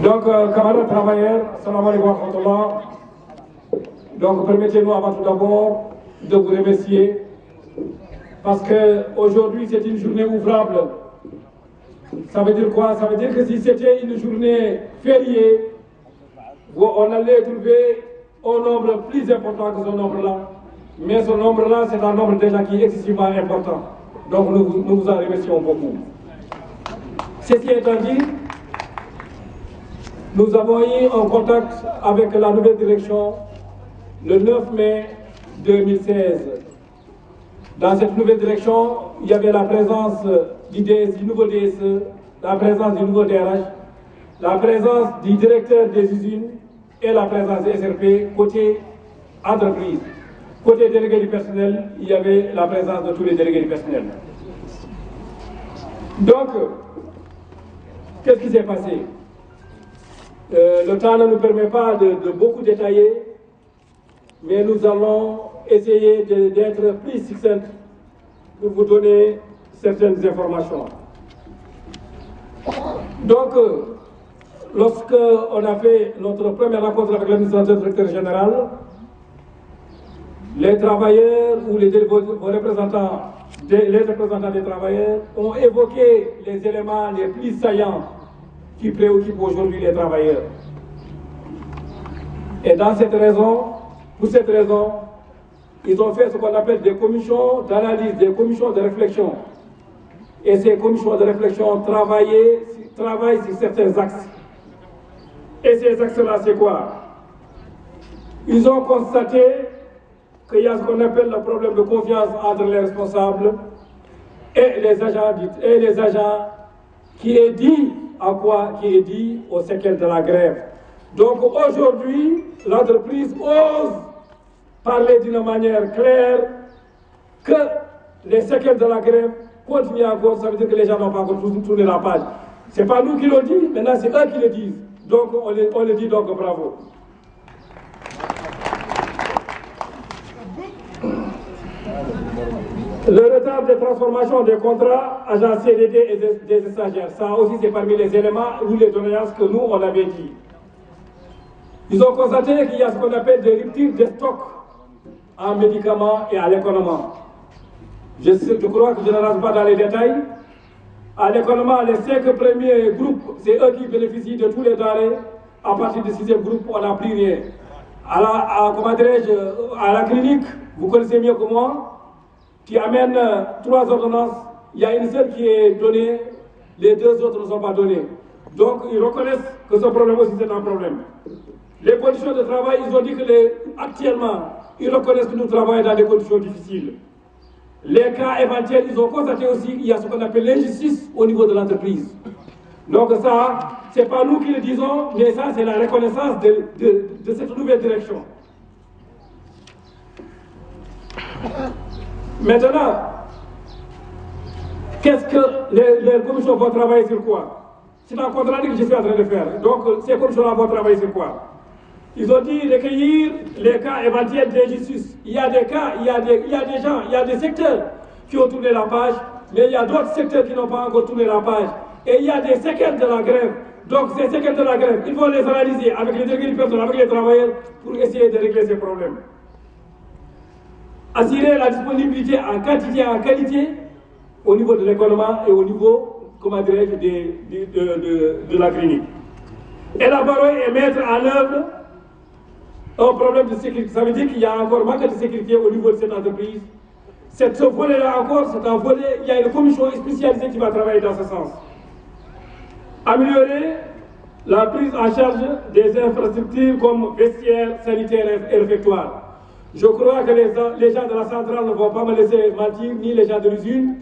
Donc, camarades travailleurs, salam alaikum wa rahmatullah. Donc, permettez-nous avant tout d'abord de vous remercier parce qu'aujourd'hui, c'est une journée ouvrable. Ça veut dire quoi? Ça veut dire que si c'était une journée fériée, on allait trouver un nombre plus important que ce nombre-là. Mais ce nombre-là, c'est un nombre déjà qui est excessivement important. Donc, nous vous en remercions beaucoup. Ceci étant dit, nous avons eu un contact avec la nouvelle direction le 9 mai 2016. Dans cette nouvelle direction, il y avait la présence du nouveau DSE, la présence du nouveau DRH, la présence du directeur des usines et la présence des SRP côté entreprise. Côté délégué du personnel, il y avait la présence de tous les délégués du personnel. Donc, qu'est-ce qui s'est passé? Le temps ne nous permet pas de beaucoup détailler, mais nous allons essayer d'être plus succinct pour vous donner certaines informations. Donc, lorsqu'on a fait notre première rencontre avec l'administrateur directeur général, les travailleurs ou les représentants des travailleurs ont évoqué les éléments les plus saillants qui préoccupent aujourd'hui les travailleurs. Et pour cette raison, ils ont fait ce qu'on appelle des commissions d'analyse, des commissions de réflexion. Et ces commissions de réflexion travaillent sur certains axes. Et ces axes-là, c'est quoi? Ils ont constaté qu'il y a ce qu'on appelle le problème de confiance entre les responsables et les agents qui est dit à quoi? Qui est dit aux séquelles de la grève. Donc aujourd'hui, l'entreprise ose parler d'une manière claire que les séquelles de la grève continuent encore, ça veut dire que les gens n'ont pas encore tourné la page. Ce n'est pas nous qui le disons, maintenant c'est eux qui le disent. Donc on le dit donc bravo. Le retard de transformation des contrats agents CDD et des stagiaires, ça aussi c'est parmi les éléments ou les doléances que nous on avait dit. Ils ont constaté qu'il y a ce qu'on appelle des ruptures de stock en médicaments et à l'économie. Je crois que je ne rentre pas dans les détails. À l'économie, les 5 premiers groupes, c'est eux qui bénéficient de tous les denrées. À partir du 6e groupe, on n'a plus rien. À la clinique, vous connaissez mieux que moi, qui amène 3 ordonnances, il y a une seule qui est donnée, les 2 autres ne sont pas données. Donc ils reconnaissent que ce problème aussi c'est un problème. Les conditions de travail, ils ont dit que actuellement, ils reconnaissent que nous travaillons dans des conditions difficiles. Les cas éventuels, ils ont constaté aussi qu'il y a ce qu'on appelle l'injustice au niveau de l'entreprise. Donc ça, ce n'est pas nous qui le disons, mais ça c'est la reconnaissance de cette nouvelle direction. Maintenant, qu'est-ce que les commissions vont travailler sur quoi? C'est un contrat que je suis en train de faire. Donc, ces commissions-là vont travailler sur quoi? Ils ont dit recueillir les cas éventuels d'injustice. Il y a des cas, il y a des gens, il y a des secteurs qui ont tourné la page, mais il y a d'autres secteurs qui n'ont pas encore tourné la page. Et il y a des séquelles de la grève. Donc, ces séquelles de la grève, ils vont les analyser avec les délégués du personnel, avec les travailleurs, pour essayer de régler ces problèmes. Assurer la disponibilité en quantité et en qualité au niveau de l'économie et au niveau, comment dirais-je, de la clinique. Élaborer et mettre en œuvre un problème de sécurité. Ça veut dire qu'il y a encore manque de sécurité au niveau de cette entreprise. Ce volet-là encore, c'est un volet, il y a une commission spécialisée qui va travailler dans ce sens. Améliorer la prise en charge des infrastructures comme vestiaires, sanitaires et réfectoires. Je crois que les gens de la centrale ne vont pas me laisser mentir, ni les gens de l'usine,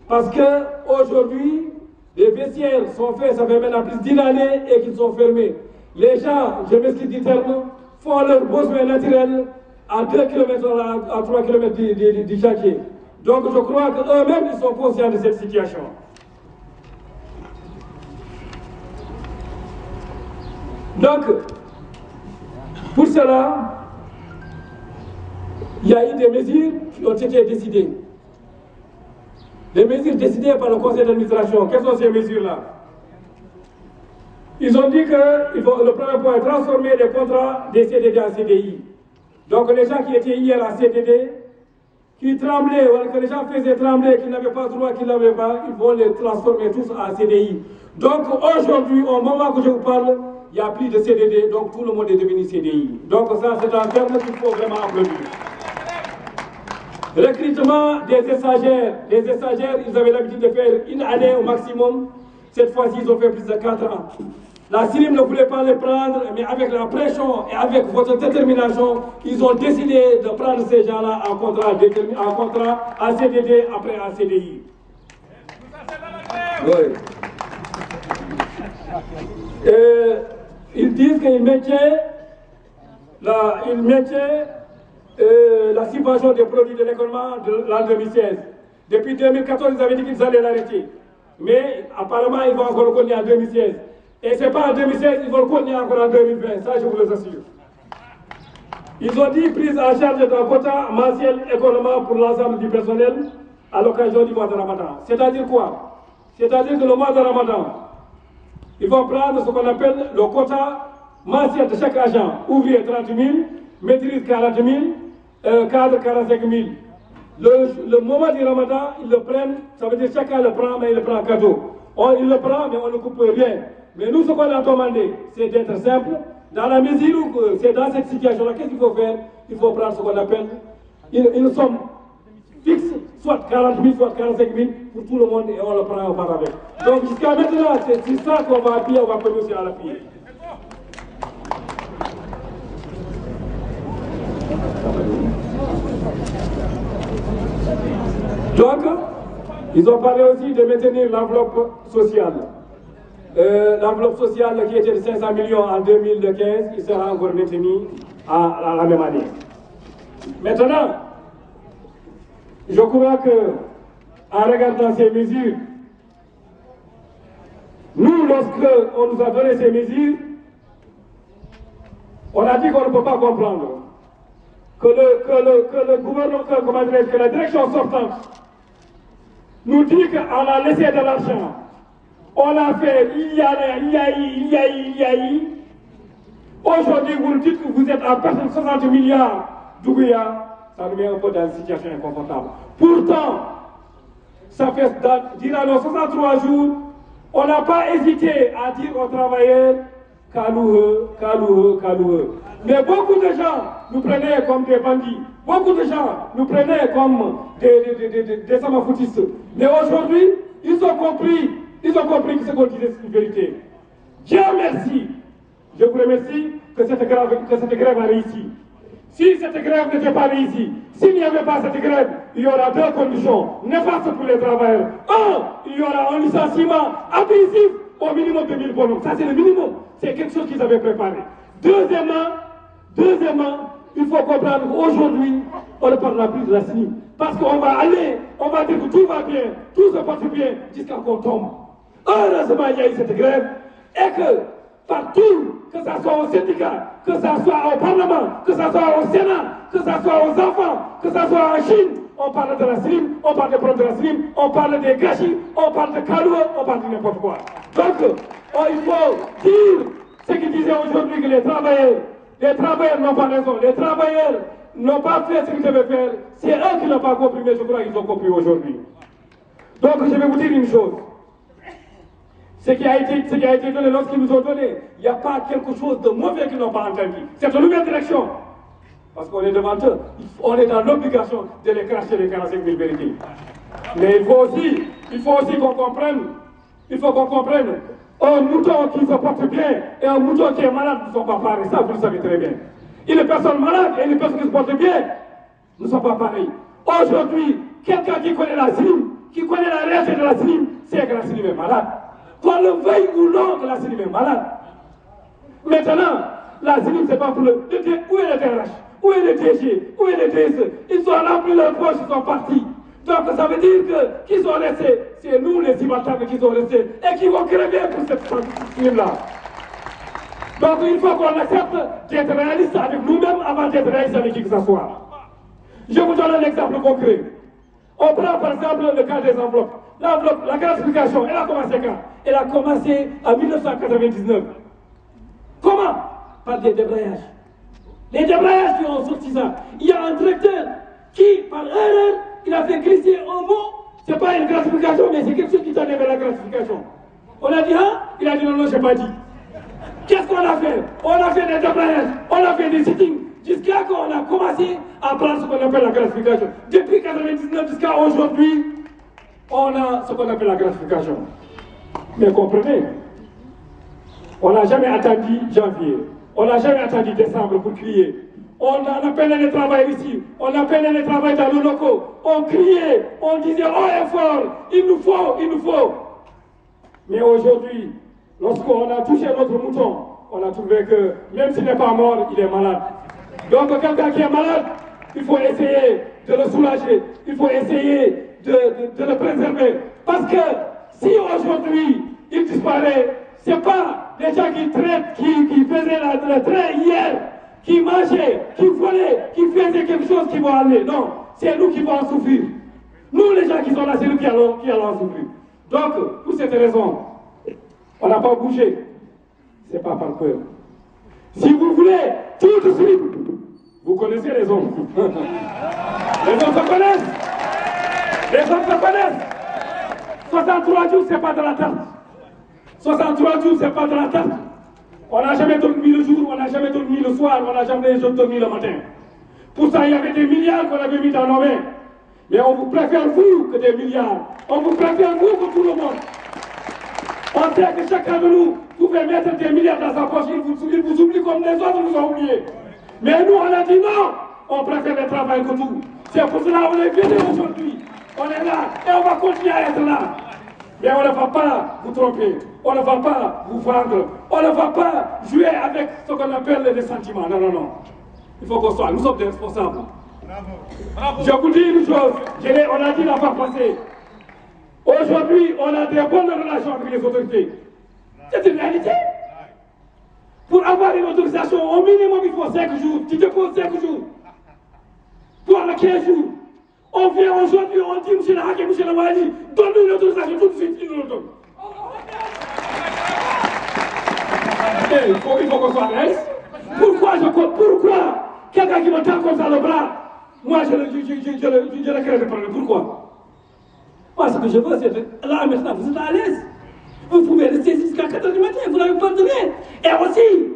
parce qu'aujourd'hui, les vestiaires sont faits, ça fait maintenant plus d'1 année et qu'ils sont fermés. Les gens, je m'excuse du terme, font leurs besoins naturels à 2 km, à 3 km du chantier. Donc je crois qu'eux-mêmes, ils sont conscients de cette situation. Donc, pour cela, il y a eu des mesures qui ont été décidées. Des mesures décidées par le conseil d'administration. Quelles sont ces mesures-là? Ils ont dit que le premier point est transformer les contrats des CDD en CDI. Donc les gens qui étaient hier à CDD, qui tremblaient, ou que les gens faisaient trembler, qu'ils n'avaient pas droit, qu'ils n'avaient pas, ils vont les transformer tous en CDI. Donc aujourd'hui, au moment que je vous parle, il n'y a plus de CDD, donc tout le monde est devenu CDI. Donc ça, c'est un terme qu'il faut vraiment applaudir. Recrutement des stagiaires. Les stagiaires, ils avaient l'habitude de faire une année au maximum. Cette fois-ci, ils ont fait plus de 4 ans. La CIRIM ne voulait pas les prendre, mais avec la pression et avec votre détermination, ils ont décidé de prendre ces gens-là en contrat, en CDD, après en CDI. Oui. Ils disent qu'ils maintiennent la subvention des produits de l'économie de l'an 2016. Depuis 2014, ils avaient dit qu'ils allaient l'arrêter. Mais apparemment, ils vont encore le continuer en 2016. Et ce n'est pas en 2016, ils vont le continuer encore en 2020. Ça, je vous le assure. Ils ont dit prise en charge d'un quota mensuel économique pour l'ensemble du personnel à l'occasion du mois de Ramadan. C'est-à-dire quoi? C'est-à-dire que le mois de Ramadan, ils vont prendre ce qu'on appelle le quota mensuel de chaque agent. Ouvrier 30 000, maîtrise 40 000, cadre 45 000. Le moment du Ramadan, ils le prennent, ça veut dire chacun le prend, mais il le prend cadeau. Il le prend, mais on ne coupe rien. Mais nous, ce qu'on a demandé, c'est d'être simple. Dans la mesure où c'est dans cette situation-là, qu'est-ce qu'il faut faire? Il faut prendre ce qu'on appelle une somme fixe, soit 40 000, soit 45 000 pour tout le monde, et on le prend, on part avec. Donc jusqu'à maintenant, c'est ça qu'on va appuyer, on va commencer à l'appuyer. Donc, ils ont parlé aussi de maintenir l'enveloppe sociale. L'enveloppe sociale qui était de 500 millions en 2015, il sera encore maintenu à la même année. Maintenant, je crois que, en regardant ces mesures, nous, lorsqu'on nous a donné ces mesures, on a dit qu'on ne peut pas comprendre que le gouvernement, que la direction sortante nous dit qu'on a laissé de l'argent. On a fait, il y a eu. Aujourd'hui, vous nous dites que vous êtes à perte de 60 milliards d'Ouguiya. Ça nous met un peu dans une situation inconfortable. Pourtant, ça fait, durant nos 63 jours, on n'a pas hésité à dire aux travailleurs Kalouhe. Mais beaucoup de gens nous prenaient comme des bandits. Beaucoup de gens nous prenaient comme des samafoutistes. Mais aujourd'hui, ils ont compris que ce qu'on disait, c'est une vérité. Dieu merci. Je vous remercie que cette grève a réussi. Si cette grève n'était pas réussie, s'il n'y avait pas cette grève, il y aura deux conditions néfastes pour les travailleurs. Un, il y aura un licenciement abusif au minimum de 1000 bonhommes. Ça, c'est le minimum. C'est quelque chose qu'ils avaient préparé. Deuxièmement, il faut comprendre qu'aujourd'hui, on ne parlera plus de la CNIM. Parce qu'on va dire que tout va bien, tout se passe bien, jusqu'à qu'on tombe. Heureusement, il y a eu cette grève, et que partout, que ce soit au syndicat, que ce soit au Parlement, que ce soit au Sénat, que ce soit aux enfants, que ce soit en Chine, on parle de la CNIM, on parle des problèmes de la CNIM, on parle des gâchis, on parle de Kalouhe, on parle de n'importe quoi. Donc, il faut dire ce qu'ils disaient aujourd'hui, que les travailleurs n'ont pas raison, les travailleurs n'ont pas fait ce qu'ils devaient faire, c'est eux qui n'ont pas compris, mais je crois qu'ils ont compris aujourd'hui. Donc, je vais vous dire une chose. Ce qui a été donné lorsqu'ils nous ont donné, il n'y a pas quelque chose de mauvais qu'ils n'ont pas entendu. C'est une nouvelle direction. Parce qu'on est devant eux, on est dans l'obligation de les cracher les 45 000 vérités. Mais il faut aussi qu'on comprenne, un mouton qui se porte bien et un mouton qui est malade ne sont pas pareils. Ça, vous le savez très bien. Une personne malade et une personne qui se porte bien ne sont pas pareils. Aujourd'hui, quelqu'un qui connaît la CNIM, qui connaît la réalité de la CNIM, c'est que la CNIM est malade. Qu'on le veuille ou non, que la CNIM est malade. Maintenant, la CNIM, c'est pas pour le... Où est le DRH? Où est le DG? Où est le DSE? Ils sont remplis leur poche, ils sont partis. Donc ça veut dire qu'ils sont restés, c'est nous les cimentards qui sont restés et qui vont crever pour cette CNIM-là. Donc il faut qu'on accepte d'être réaliste avec nous-mêmes avant d'être réaliste avec qui que ce soit. Je vous donne un exemple concret. On prend par exemple le cas des enveloppes. L'enveloppe, la gratification, elle a commencé quand? Elle a commencé en 1999. Comment? Par des débrayages. Les débrayages qui ont sorti ça. Il y a un directeur qui, par erreur, il a fait glisser un mot. Ce n'est pas une gratification, mais c'est quelque chose qui t'enlève la gratification. On a dit, hein? Il a dit, non, non, je n'ai pas dit. Qu'est-ce qu'on a fait? On a fait des débrayages, on a fait des sittings, jusqu'à qu'on a commencé à prendre ce qu'on appelle la gratification. Depuis 1999 jusqu'à aujourd'hui, on a ce qu'on appelle la gratification. Mais comprenez, on n'a jamais attendu janvier, on n'a jamais attendu décembre pour crier. On a appelé les travail ici, on a appelé les travail dans nos locaux, on criait, on disait haut et fort, il nous faut, il nous faut. Mais aujourd'hui, lorsqu'on a touché notre mouton, on a trouvé que même s'il n'est pas mort, il est malade. Donc quelqu'un qui est malade, il faut essayer de le soulager, il faut essayer de le préserver. Parce que si aujourd'hui il disparaît, ce n'est pas les gens qui traitent, qui faisaient le train hier, qui mangeaient, qui volaient, qui faisaient quelque chose qui vont aller. Non, c'est nous qui vont en souffrir. Nous les gens qui sont là, c'est nous qui allons en souffrir. Donc, pour cette raison, on n'a pas bougé. Ce n'est pas par peur. Si vous voulez, tout de suite, vous connaissez les hommes. Les hommes se connaissent. Les hommes se connaissent. 63 jours, ce n'est pas de la tarte. 63 jours, ce n'est pas de la tarte. On n'a jamais dormi le jour, on n'a jamais dormi le soir, on n'a jamais dormi le matin. Pour ça, il y avait des milliards qu'on avait mis dans nos mains. Mais on vous préfère vous que des milliards. On vous préfère vous que tout le monde. On sait que chacun de nous pouvait mettre des milliards dans sa poche, il vous oublie comme les autres vous ont oublié. Mais nous, on a dit non, on préfère le travail que tout. C'est pour cela qu'on est venu aujourd'hui. On est là et on va continuer à être là. Mais on ne va pas vous tromper, on ne va pas vous vendre, on ne va pas jouer avec ce qu'on appelle les sentiments. Non, non, non. Il faut qu'on soit, nous sommes des responsables. Bravo. Je vous dis une chose, on a dit la fois passée. Aujourd'hui, on a des bonnes relations avec les autorités. C'est une réalité. Pour avoir une autorisation, au minimum, il faut 5 jours. Tu déposes 5 jours. Pour 15 jours. On vient aujourd'hui, on dit, monsieur le Hakim, monsieur le Wali, donne-nous l'autorisation tout de suite, il nous le donne. Il faut qu'on soit à l'aise. Pourquoi quelqu'un qui me tend comme ça le bras, moi je le crée des problèmes. Pourquoi? Moi, ce que je veux, c'est là maintenant, vous êtes à l'aise. Vous pouvez rester jusqu'à 4h du matin, vous n'avez pas de rien. Et aussi,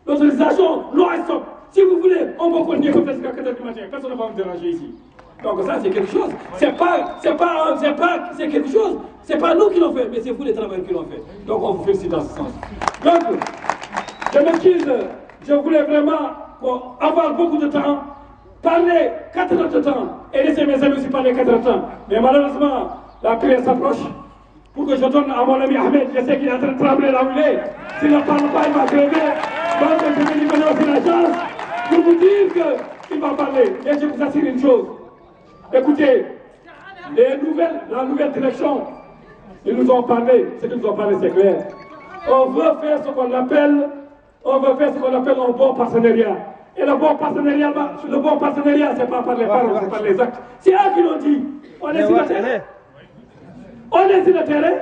l'autorisation, loi et stop. Si vous voulez, on peut continuer comme ça jusqu'à 4h du matin. Personne ne va vous déranger ici. Donc ça, c'est quelque chose. C'est quelque chose. C'est pas nous qui l'ont fait, mais c'est vous les travailleurs qui l'ont fait. Donc on vous félicite dans ce sens. Donc, je m'excuse, je voulais vraiment avoir beaucoup de temps, parler 4 heures de temps, et laisser mes amis aussi parler 4 heures de temps. Mais malheureusement, la prière s'approche. Pour que je donne à mon ami Ahmed, je sais qu'il est en train de trembler là où il est. S'il ne parle pas, il va crever. Donc je vais lui donner aussi la chance pour vous dire qu'il va parler. Et je vous assure une chose. Écoutez, la nouvelle direction, ils nous ont parlé, ce qu'ils nous ont parlé, c'est clair. On veut faire ce qu'on appelle un bon partenariat. Et le bon partenariat, c'est pas par les paroles, c'est par les actes. C'est eux qui l'ont dit. On est sur le terrain. On est sur le terrain.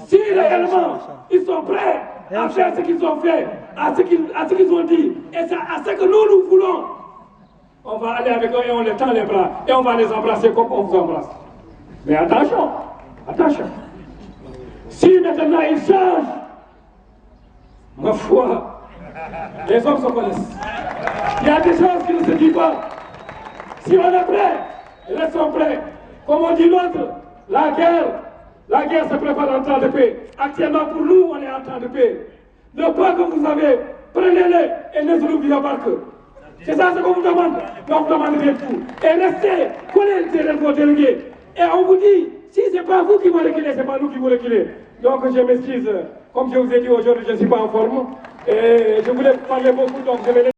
Si réellement ils sont prêts à faire ce qu'ils ont fait, à ce qu'ils ont dit, et à ce que nous voulons, on va aller avec eux et on les tend les bras et on va les embrasser comme on vous embrasse. Mais attention, attention. Si maintenant ils changent, ma foi, les hommes se connaissent. Il y a des choses qui ne se disent pas. Si on est prêt, restons prêts. Comme on dit l'autre, la guerre se prépare en temps de paix. Actuellement, pour nous, on est en temps de paix. Le pas que vous avez, prenez-le et laissez-nous vivre par que. C'est ça ce qu'on vous demande. Mais on vous demande bien tout. Et restez, connaissez vos délégués. Et on vous dit, si ce n'est pas vous qui vous reculez, ce n'est pas nous qui vous reculez. Donc je m'excuse. Comme je vous ai dit aujourd'hui, je ne suis pas en forme. Et je voulais parler beaucoup, donc je vais